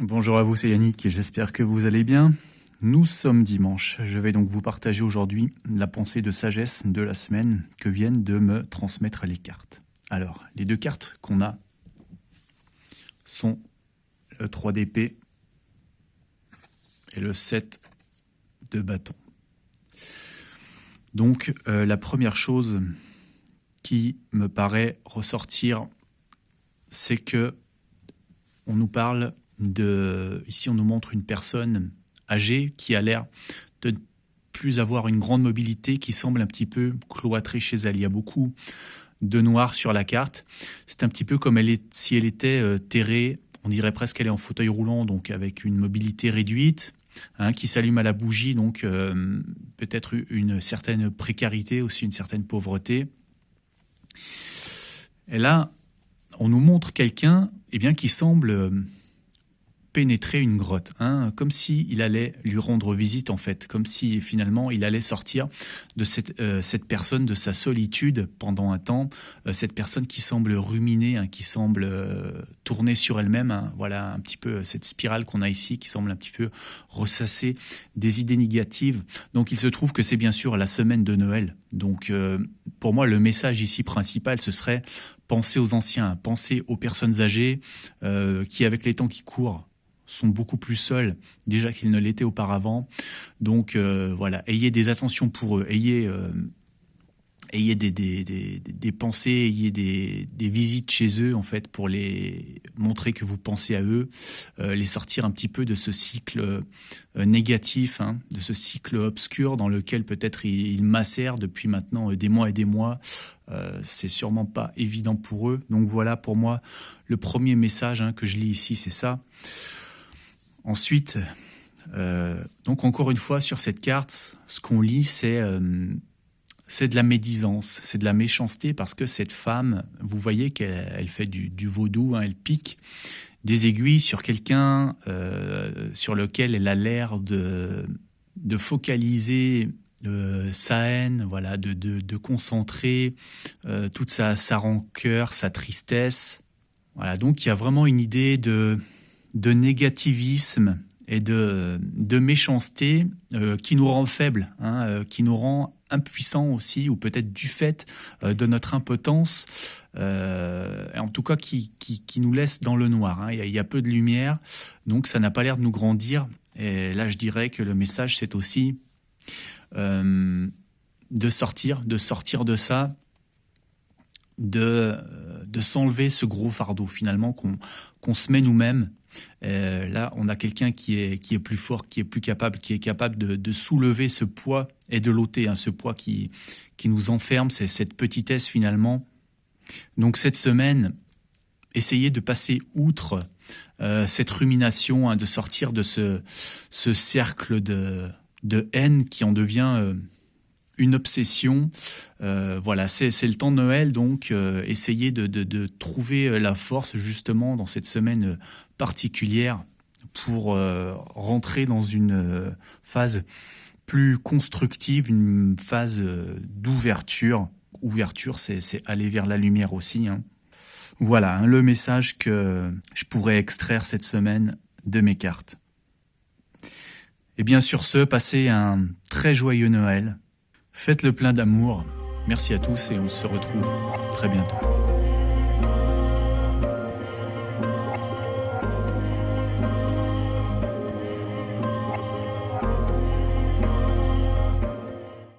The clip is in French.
Bonjour à vous, c'est Yannick et j'espère que vous allez bien. Nous sommes dimanche. Je vais donc vous partager aujourd'hui la pensée de sagesse de la semaine que viennent de me transmettre les cartes. Alors, les deux cartes qu'on a sont le 3 d'épée et le 7 de bâton. Donc, la première chose qui me paraît ressortir, c'est que on nous parle ici on nous montre une personne âgée qui a l'air de ne plus avoir une grande mobilité, qui semble un petit peu cloîtrée chez elle. Il y a beaucoup de noir sur la carte. C'est un petit peu comme si elle était terrée, on dirait presque qu'elle est en fauteuil roulant, donc avec une mobilité réduite, qui s'allume à la bougie, donc peut-être une certaine précarité, aussi une certaine pauvreté. Et là, on nous montre quelqu'un qui semble pénétrer une grotte, comme s'il allait lui rendre visite en fait, comme si finalement il allait sortir de cette personne, de sa solitude pendant un temps, cette personne qui semble ruminer, qui semble tourner sur elle-même, voilà un petit peu cette spirale qu'on a ici, qui semble un petit peu ressasser des idées négatives. Donc il se trouve que c'est bien sûr la semaine de Noël, donc pour moi le message ici principal ce serait penser aux anciens, penser aux personnes âgées qui avec les temps qui courent sont beaucoup plus seuls déjà qu'ils ne l'étaient auparavant. Donc voilà, ayez des attentions pour eux, ayez des pensées, ayez des visites chez eux en fait pour les montrer que vous pensez à eux, les sortir un petit peu de ce cycle négatif, de ce cycle obscur dans lequel peut-être ils macèrent depuis maintenant des mois et des mois. C'est sûrement pas évident pour eux. Donc voilà, pour moi, le premier message que je lis ici, c'est ça. Ensuite, donc encore une fois, sur cette carte, ce qu'on lit, c'est de la médisance, c'est de la méchanceté, parce que cette femme, vous voyez qu'elle fait du vaudou, elle pique des aiguilles sur quelqu'un sur lequel elle a l'air de focaliser sa haine, voilà, de concentrer toute sa rancœur, sa tristesse. Voilà, donc il y a vraiment une idée de négativisme et de méchanceté qui nous rend faibles, qui nous rend impuissants aussi, ou peut-être du fait de notre impotence, en tout cas qui nous laisse dans le noir. Il y a peu de lumière, donc ça n'a pas l'air de nous grandir. Et là, je dirais que le message, c'est aussi de sortir de ça, de s'enlever ce gros fardeau finalement qu'on se met nous-mêmes. Là, on a quelqu'un qui est plus fort, qui est plus capable, qui est capable de soulever ce poids et de l'ôter, ce poids qui nous enferme, c'est cette petitesse finalement. Donc cette semaine, essayez de passer outre cette rumination, de sortir de ce cercle de haine qui en devient une obsession. Voilà, c'est le temps de Noël, donc essayez de trouver la force justement dans cette semaine particulière pour rentrer dans une phase plus constructive, une phase d'ouverture. Ouverture, c'est aller vers la lumière aussi. Voilà, le message que je pourrais extraire cette semaine de mes cartes. Et bien sur ce, passez un très joyeux Noël. Faites le plein d'amour. Merci à tous et on se retrouve très bientôt.